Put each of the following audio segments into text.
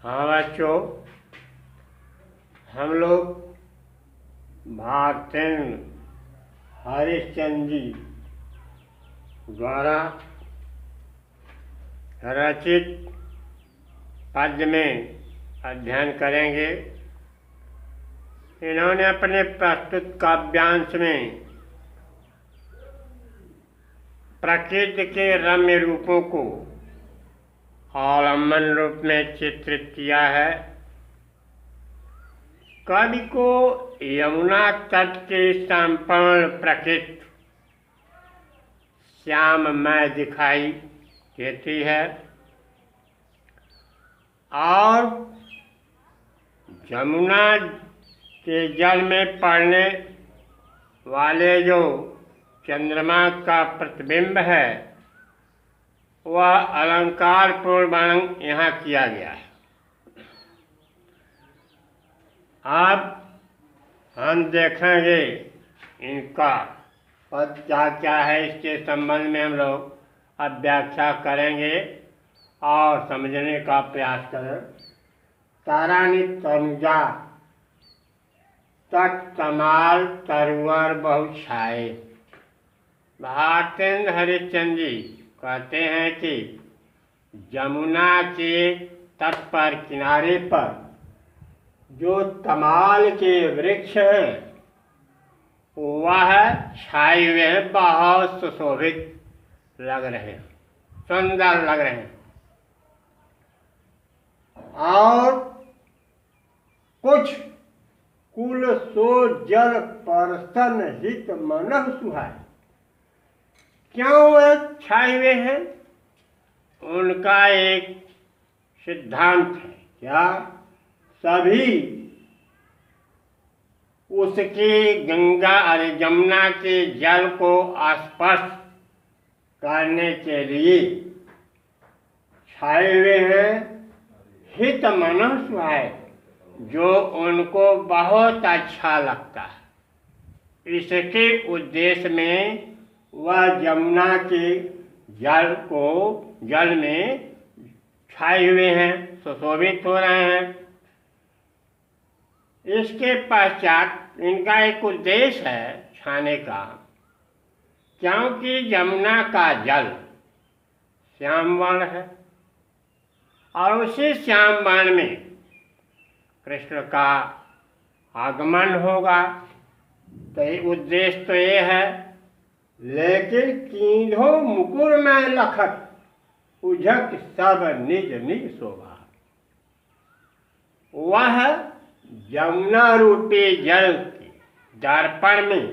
हाँ बच्चों, हम लोग भारतेंद्र हरिश्चंद्र जी द्वारा रचित पद्य में अध्ययन करेंगे। इन्होंने अपने प्रस्तुत काव्यांश में प्रकृति के रम्य रूपों को अवलंबन रूप में चित्रित किया है। कवि को यमुना तट के संपूर्ण प्रकृति श्याममय दिखाई देती है और यमुना के जल में पड़ने वाले जो चंद्रमा का प्रतिबिंब है वह अलंकारपूर्ण वर्णन यहाँ किया गया है। अब हम देखेंगे इनका पद क्या क्या है, इसके संबंध में हम लोग अब व्याख्या करेंगे और समझने का प्रयास करें। तारानी तनुजा तट तमाल तरुवर बहुत छाए। भारतेंद्र हरिश्चंद्र जी कहते हैं कि यमुना के तट पर किनारे पर जो तमाल के वृक्ष हैं वह छाए हुए हैं, बहुत सुशोभित लग रहे हैं, सुंदर लग रहे हैं। और कुछ कुल सो जल परसन हित मनः सुहाय। क्यों वह छाए हुए हैं? उनका एक सिद्धांत है, क्या सभी उसके गंगा और यमुना के जल को स्पर्श करने के लिए छाए हुए हैं। हित मनः सुहाय, जो उनको बहुत अच्छा लगता है। इसके उद्देश्य में वह यमुना के जल में छाए हुए हैं, सुशोभित हो रहे हैं। इसके पश्चात इनका एक उद्देश्य है छाने का, क्योंकि यमुना का जल श्याम वर्ण है और उसी श्याम वर्ण में कृष्ण का आगमन होगा। तो उद्देश्य तो ये है, लेकिन कीन्हो मुकुर में लखत उझक सब निज निज शोभा। वह यमुना रूपी जल के दर्पण में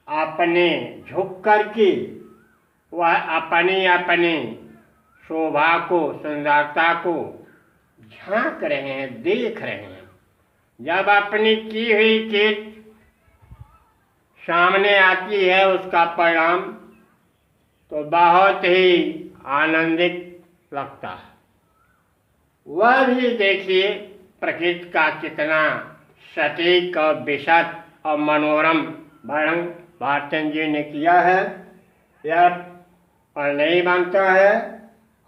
अपने झुक करके वह अपनी अपनी शोभा को, सुंदरता को झांक रहे हैं, देख रहे हैं। जब अपनी की हुई चीज सामने आती है उसका परिणाम तो बहुत ही आनंदित लगता है। वह भी देखिए प्रकृति का कितना सटीक और विशद और मनोरम वर्णन भारतेंद्र जी ने किया है। यह पढ़ने ही बनता है।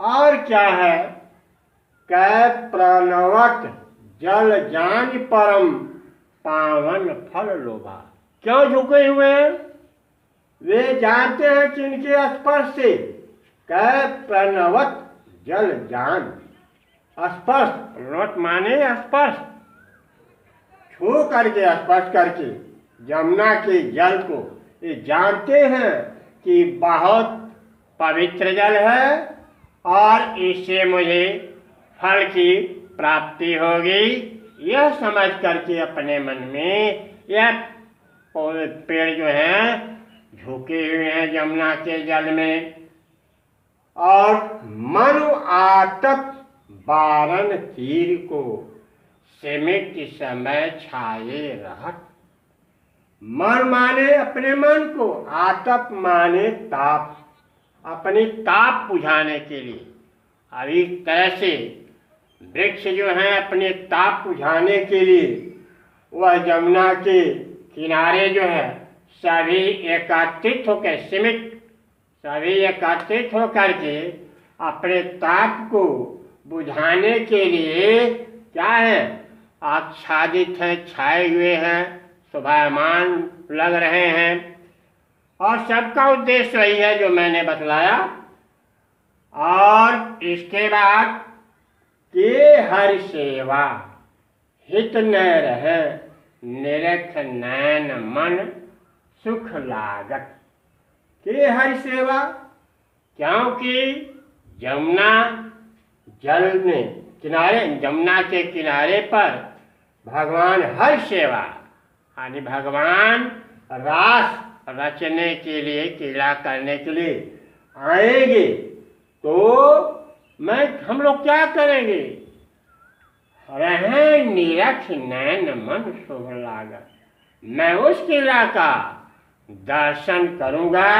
और क्या है, कै प्रणवत जल जान परम पावन फल लोभा। क्यों झुके हुए हैं? वे जानते हैं कि इनके स्पर्श से कै प्रणवत जल जान, स्पर्श, प्रणवत माने स्पर्श, छू करके स्पर्श करके यमुना के जल को ये जानते हैं कि बहुत पवित्र जल है और इससे मुझे फल की प्राप्ति होगी। यह समझ करके अपने मन में यह पेड़ जो हैं झुके हुए हैं यमुना के जल में। और मनु आतप बारन तीर को सिमित समय छाए रहत। मन माने अपने मन को, आतप माने ताप, अपनी ताप बुझाने के लिए। अब इस तरह से वृक्ष जो हैं अपने ताप बुझाने के लिए वह यमुना के किनारे जो है सभी एकत्रित होकर, सभी एकत्रित होकर के अपने ताप को बुझाने के लिए क्या है, आच्छादित हैं, छाए हुए हैं, शोभायमान लग रहे हैं। और सबका उद्देश्य वही है जो मैंने बतलाया। और इसके बाद के हर सेवा हित न रहे, निरख नैन मन सुख लागत। के हर सेवा, क्योंकि यमुना जल में किनारे, यमुना के किनारे पर भगवान हर सेवा यानी भगवान रास रचने के लिए, क्रीड़ा करने के लिए आएंगे, तो हम लोग क्या करेंगे, रहे निरख नैन मन शुभ लागत। मैं उस क्रीड़ा का दर्शन करूँगा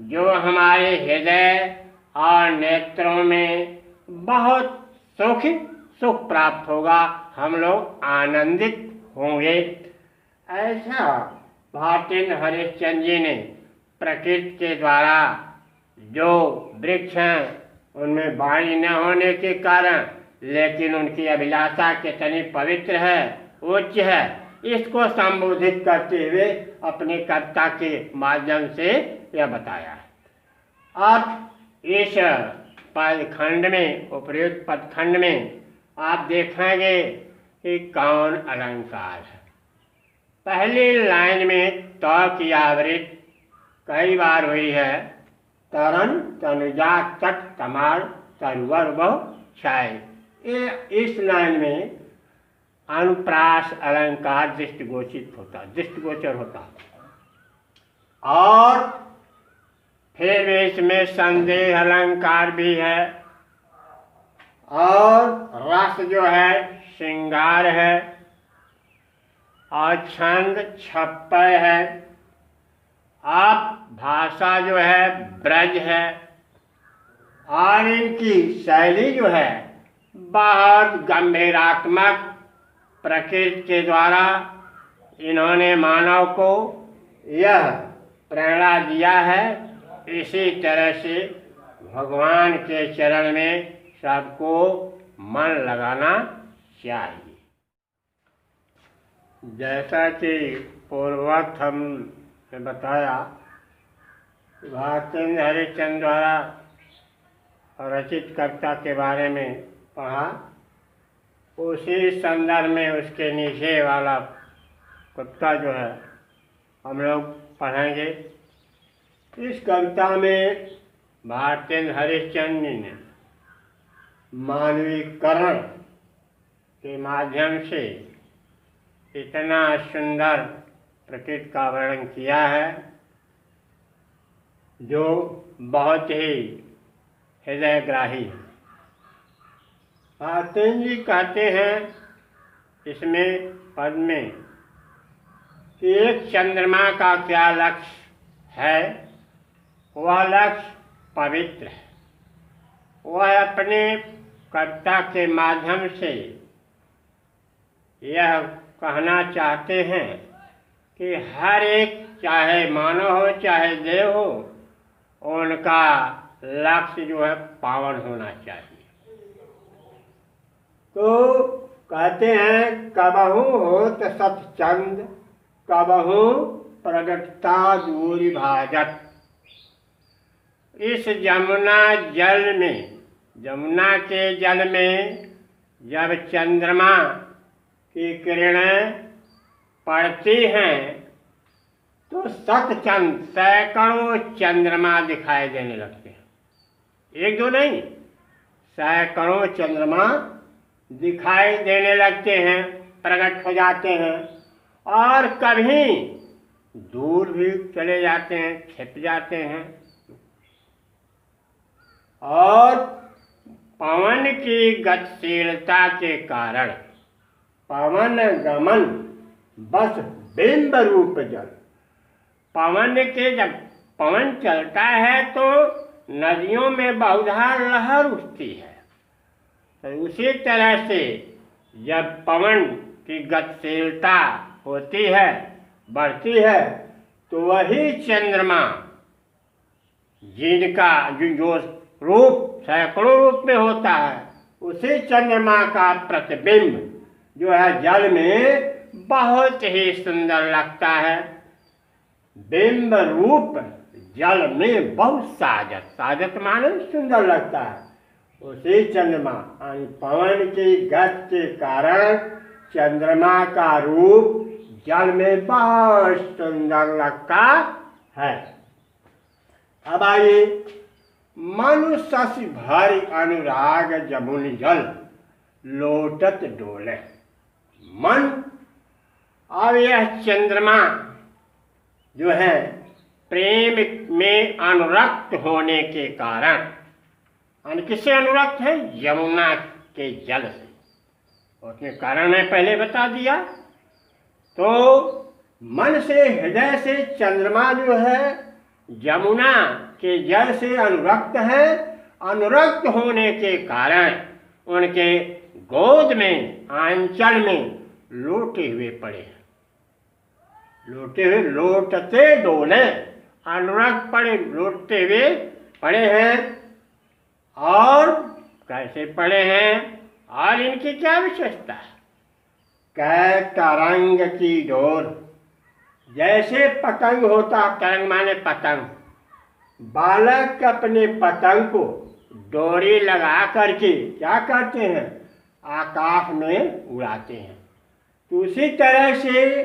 जो हमारे हृदय और नेत्रों में बहुत सुख प्राप्त होगा, हम लोग आनंदित होंगे। ऐसा भारतेंद्र हरिश्चंद्र जी ने प्रकृति के द्वारा जो वृक्ष हैं उनमें वाणी न होने के कारण, लेकिन उनकी अभिलाषा कितनी पवित्र है, उच्च है, इसको संबोधित करते हुए अपने कविता के माध्यम से यह बताया है। अब इस पदखंड में, उपर्युक्त पदखंड में आप देखेंगे कि कौन अलंकार है। पहली लाइन में त की आवृत्ति कई बार हुई है, तरन तनुजा तट तमार तरुवर बहु छाए। इस लाइन में अनुप्रास अलंकार दृष्टिगोचर होता। और फिर इसमें संदेह अलंकार भी है, और रस जो है श्रृंगार है, और छंद छप्पय है। अब भाषा जो है ब्रज है, और इनकी शैली जो है बहुत गंभीरात्मक, प्रकृति के द्वारा इन्होंने मानव को यह प्रेरणा दिया है। इसी तरह से भगवान के चरण में सबको मन लगाना चाहिए। जैसा कि पूर्ववत हमने बताया, भारतेंद्र हरिश्चंद्र द्वारा रचित कविता के बारे में पढ़ा, उसी संदर्भ में उसके नीचे वाला कविता जो है हम लोग पढ़ेंगे। इस कविता में भारतेंद्र हरिश्चंद्र ने मानवीकरण के माध्यम से इतना सुंदर प्रकृति का वर्णन किया है जो बहुत ही हृदयग्राही है। भारतेंद्र जी कहते हैं इसमें पद में कि एक चंद्रमा का क्या लक्ष्य है, वह लक्ष्य पवित्र है। वह अपने कविता के माध्यम से यह कहना चाहते हैं कि हर एक, चाहे मानव हो चाहे देव हो, उनका लक्ष्य जो है पावन होना चाहिए। तो कहते हैं कबहू होत सतचंद, कबहू प्रगटता दूरी भाजत। इस यमुना जल में, यमुना के जल में जब चंद्रमा की किरणें पड़ती हैं तो सतचंद, सैकड़ों चंद्रमा दिखाई देने लगते हैं। एक दो नहीं, सैकड़ों चंद्रमा दिखाई देने लगते हैं, प्रकट हो जाते हैं, और कभी दूर भी चले जाते हैं, छिप जाते हैं। और पवन की गतिशीलता के कारण पवन गमन बस बिंब रूप जल। पवन के, जब पवन चलता है तो नदियों में बहुधा लहर उठती है, तो उसी तरह से जब पवन की गतिशीलता होती है, बढ़ती है, तो वही चंद्रमा जिनका जो रूप सैकड़ों रूप में होता है, उसी चंद्रमा का प्रतिबिंब जो है जल में बहुत ही सुंदर लगता है। बिंब रूप जल में बहुत साजत, साजत माने सुंदर लगता है। उसी चंद्रमा यानी पवन की गति के कारण चंद्रमा का रूप जल में बहुत सुंदर लगता है। अब आइए, मनु शशि भरि अनुराग जमुनि जल लोटत डोले। मन, अब यह चंद्रमा जो है प्रेम में अनुरक्त होने के कारण, किससे अनुरक्त है? यमुना के जल से। उसने कारण है पहले बता दिया। तो मन से, हृदय से चंद्रमा जो है यमुना के जल से अनुरक्त है। अनुरक्त होने के कारण उनके गोद में, आंचल में लोटे हुए पड़े हैं। लोटे हुए, लोटते डोले, अनुरक्त पड़े, लोटते हुए पड़े हैं। और कैसे पड़े हैं और इनकी क्या विशेषता है? कै तरंग की डोर, जैसे पतंग होता, तरंग माने पतंग, बालक अपने पतंग को डोरी लगा करके क्या करते हैं? आकाश में उड़ाते हैं। तो उसी तरह से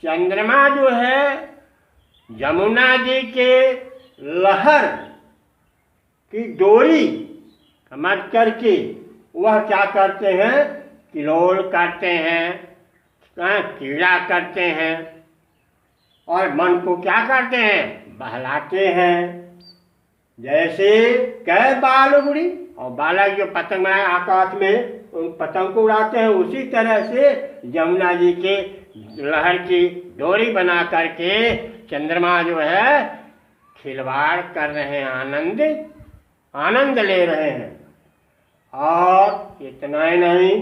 चंद्रमा जो है यमुना जी के लहर की डोरी समझ करके वह क्या करते हैं? किलोल करते हैं, कीड़ा करते हैं और मन को क्या करते हैं? बहलाते हैं। जैसे कै बाल उड़ी, और बालक जो पतंग बनाए आकाश में उन पतंग को उड़ाते हैं, उसी तरह से यमुना जी के लहर की डोरी बना करके चंद्रमा जो है खिलवाड़ कर रहे हैं, आनंद ले रहे हैं। और इतना ही नहीं,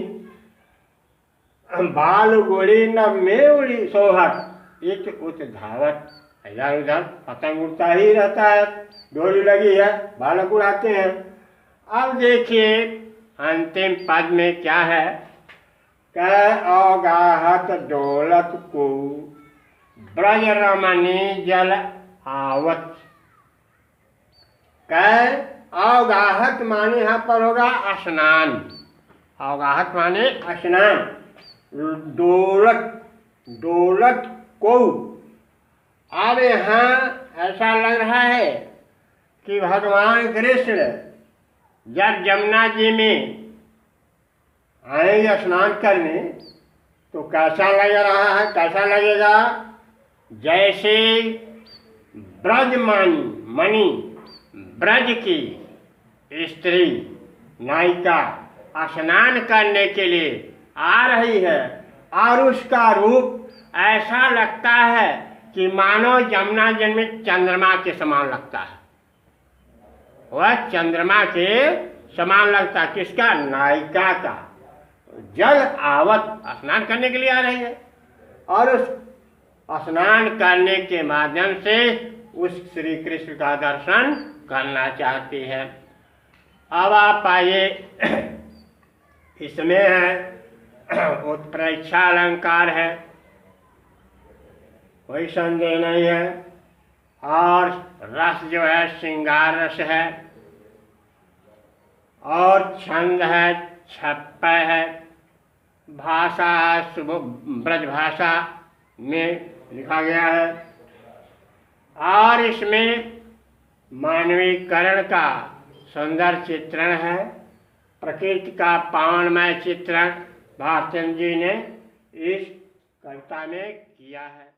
बाल गोड़ी न में उड़ी सोहत, इत उत धावत, इधर उधर पतंग उड़ता ही रहता है, डोरी लगी है, बालक उड़ाते हैं। अब देखिए अंतिम पद में क्या है? कै अवगाहत डोलत को ब्रज रमणी जल आवत। कै अवगाहत माने यहाँ पर होगा स्नान। अवगाहत माने स्नान। डोलत, डोलत को, अब यहाँ ऐसा लग रहा है कि भगवान कृष्ण जब यमुना जी में आएंगे स्नान करने तो कैसा लग रहा है? कैसा लगेगा? जैसे ब्रजमणि, ब्रज की स्त्री नायिका स्नान करने के लिए आ रही है और उसका रूप ऐसा लगता है कि मानो यमुना जी में चंद्रमा के समान लगता है। वह चंद्रमा के समान लगता है। किसका? नायिका का। जल आवत, स्नान करने के लिए आ रही है और उस स्नान करने के माध्यम से उस श्री कृष्ण का दर्शन करना चाहती है। अब आप आइए, इसमें है उत्प्रेक्षा अलंकार है, कोई संदेह नहीं है। और रस जो है श्रृंगार रस है, और छंद है, छप्पय है, भाषा है, ब्रज भाषा में लिखा गया है। और इसमें मानवीकरण का सुंदर चित्रण है, प्रकृति का पावनमय चित्रण भारतेंद्र जी ने इस कविता में किया है।